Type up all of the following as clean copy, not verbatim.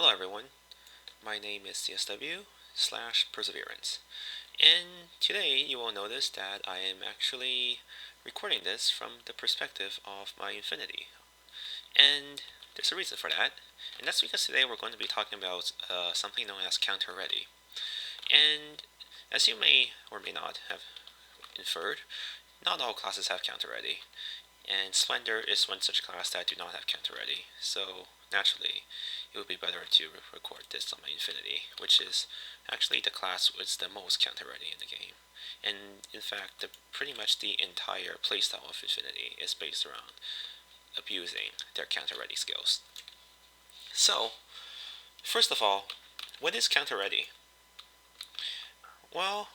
Hello everyone, my name is CSW/Perseverance, and today you will notice that I am actually recording this from the perspective of my infinity. And there's a reason for that, and that's because today we're going to be talking about something known as counter ready. And as you may or may not have inferred, not all classes have counter ready, and Splendor is one such class that do not have counter ready, so naturally it would be better to record this on my Infinity, which is actually the class with the most counter ready in the game. And in fact, pretty much the entire playstyle of Infinity is based around abusing their counter ready skills. So, first of all, what is counter ready? Well,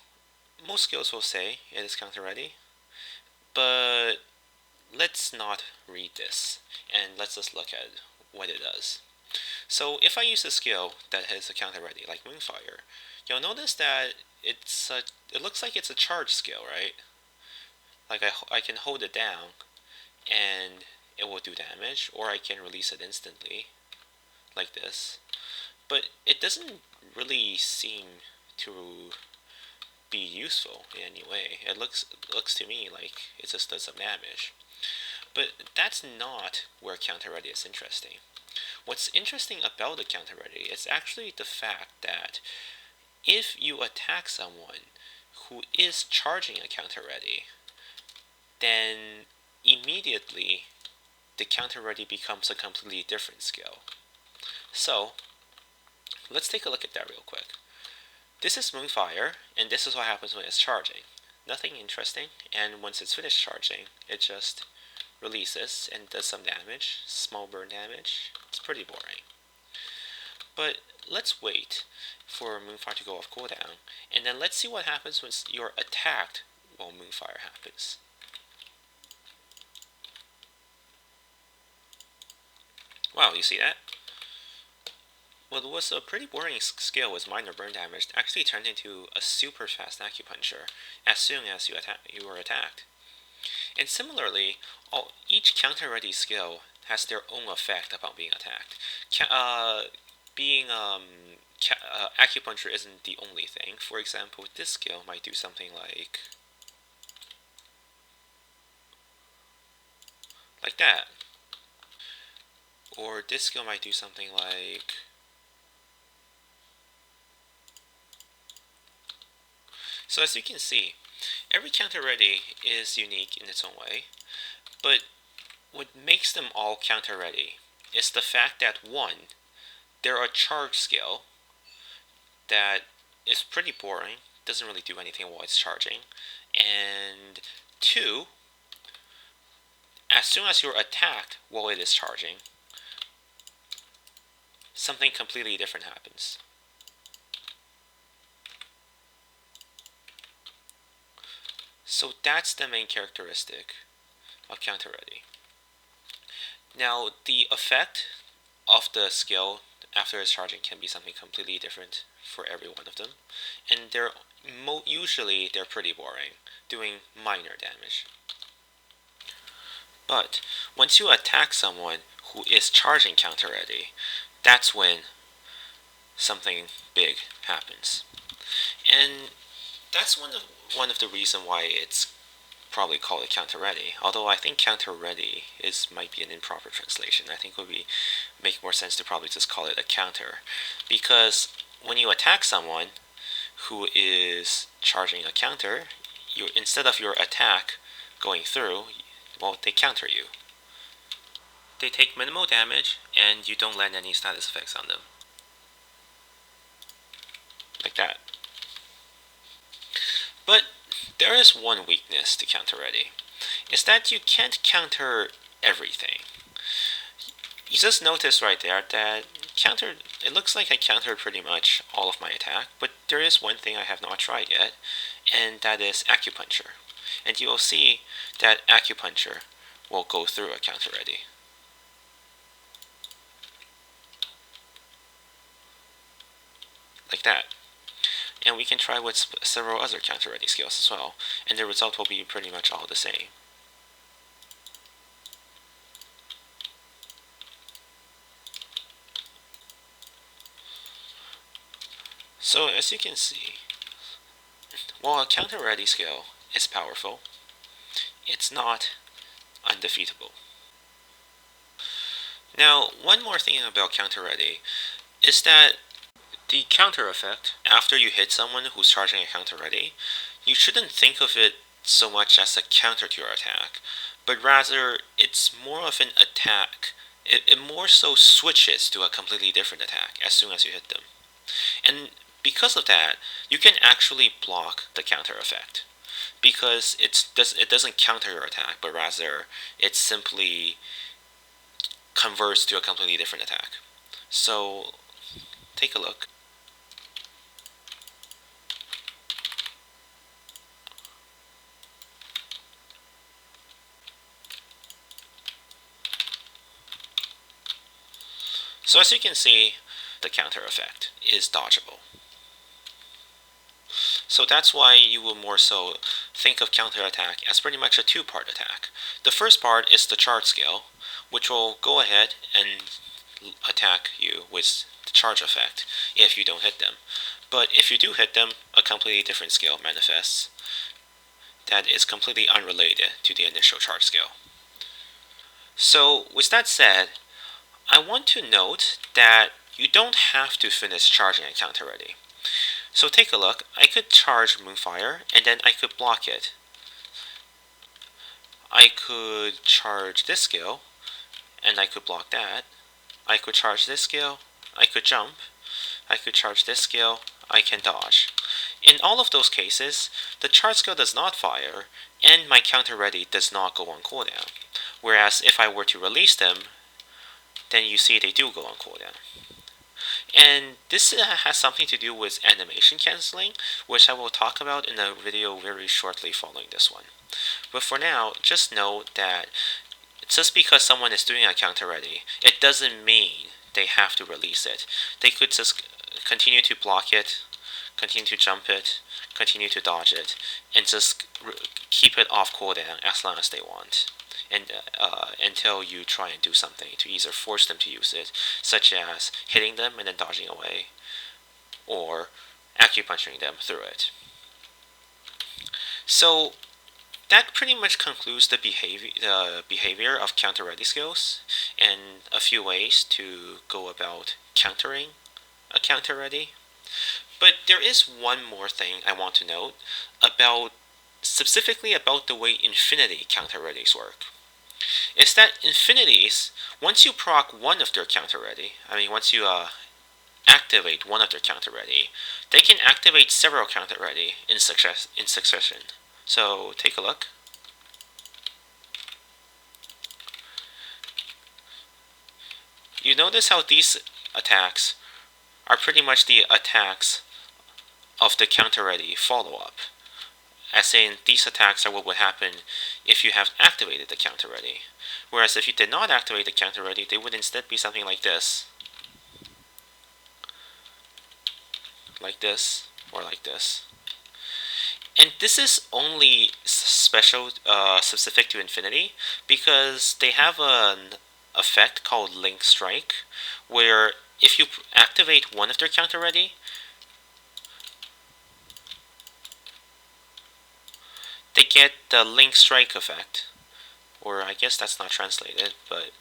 most skills will say it is counter ready, but let's not read this, and let's just look at what it does. So if I use a skill that has a counter ready, like Moonfire, you'll notice that it looks like it's a charge skill, right? Like I can hold it down, and it will do damage, or I can release it instantly, like this. But it doesn't really seem to be useful in any way. It looks to me like it just does some damage. But that's not where counter ready is interesting. What's interesting about the counter ready is actually the fact that if you attack someone who is charging a counter ready, then immediately the counter ready becomes a completely different skill. So let's take a look at that real quick. This is Moonfire, and this is what happens when it's charging. Nothing interesting, and once it's finished charging, it just releases and does some damage, small burn damage. It's pretty boring. But let's wait for Moonfire to go off cooldown, and then let's see what happens when you're attacked while Moonfire happens. Wow, you see that? What was a pretty boring skill with minor burn damage actually turned into a super fast acupuncture as soon as you were attacked. And similarly, each counter ready skill has their own effect upon being attacked. Acupuncture isn't the only thing. For example, this skill might do something like that. Or this skill might do something like so. As you can see, every counter ready is unique in its own way, but what makes them all counter ready is the fact that one, they're a charge skill that is pretty boring, doesn't really do anything while it's charging, and two, as soon as you're attacked while it is charging, something completely different happens. So that's the main characteristic of counter ready. Now, the effect of the skill after it's charging can be something completely different for every one of them, and usually they're pretty boring, doing minor damage. But once you attack someone who is charging counter ready, that's when something big happens. And that's one of the reasons why it's probably called a counter ready. Although I think counter ready might be an improper translation. I think it would make more sense to probably just call it a counter, because when you attack someone who is charging a counter, instead of your attack going through, well, they counter you. They take minimal damage, and you don't land any status effects on them. Like that. But there is one weakness to counter ready. It's that you can't counter everything. You just notice right there that it looks like I countered pretty much all of my attack, but there is one thing I have not tried yet, and that is acupuncture. And you will see that acupuncture will go through a counter ready. Like that. And we can try with several other counter ready skills as well, and the result will be pretty much all the same. So as you can see, while a counter ready skill is powerful, it's not undefeatable. Now, one more thing about counter ready is that the counter effect, after you hit someone who's charging a counter ready, you shouldn't think of it so much as a counter to your attack, but rather it's more of an attack. It more so switches to a completely different attack as soon as you hit them. And because of that, you can actually block the counter effect. Because it doesn't counter your attack, but rather it simply converts to a completely different attack. So take a look. So as you can see, the counter effect is dodgeable. So that's why you will more so think of counter attack as pretty much a two-part attack. The first part is the charge skill, which will go ahead and attack you with the charge effect if you don't hit them. But if you do hit them, a completely different skill manifests that is completely unrelated to the initial charge skill. So with that said, I want to note that you don't have to finish charging a counter ready. So take a look. I could charge Moonfire and then I could block it. I could charge this skill and I could block that. I could charge this skill, I could jump, I could charge this skill, I can dodge. In all of those cases, the charge skill does not fire and my counter ready does not go on cooldown. Whereas if I were to release them, then you see they do go on cooldown. And this has something to do with animation canceling, which I will talk about in a video very shortly following this one. But for now, just know that just because someone is doing a counter ready, it doesn't mean they have to release it. They could just continue to block it, continue to jump it, continue to dodge it, and just keep it off cooldown as long as they want. And until you try and do something to either force them to use it, such as hitting them and then dodging away, or acupuncturing them through it. So that pretty much concludes the behavior of counter ready skills and a few ways to go about countering a counter ready. But there is one more thing I want to note about specifically about the way infinity counter readies work. Is that infinities, once you proc one of their counter ready, once you activate one of their counter ready, they can activate several counter ready in succession. So take a look. You notice how these attacks are pretty much the attacks of the counter ready follow-up. As in, these attacks are what would happen if you have activated the counter ready. Whereas if you did not activate the counter ready, they would instead be something like this. Like this, or like this. And this is only specific to Infinity, because they have an effect called Link Strike, where if you activate one of their counter ready, they get the Link Strike effect. Or I guess that's not translated, but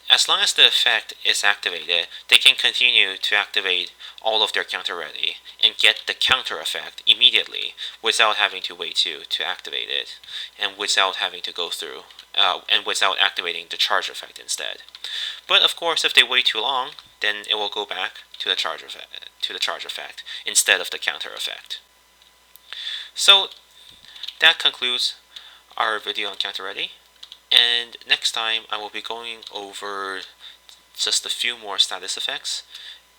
as long as the effect is activated, they can continue to activate all of their counter ready and get the counter effect immediately without having to wait to activate it, and without having to go through, and without activating the charge effect instead. But of course, if they wait too long, then it will go back to the charge effect instead of the counter effect. So that concludes our video on counter ready. And next time I will be going over just a few more status effects,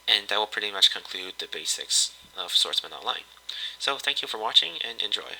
and that will pretty much conclude the basics of Swordsman Online. So thank you for watching and enjoy.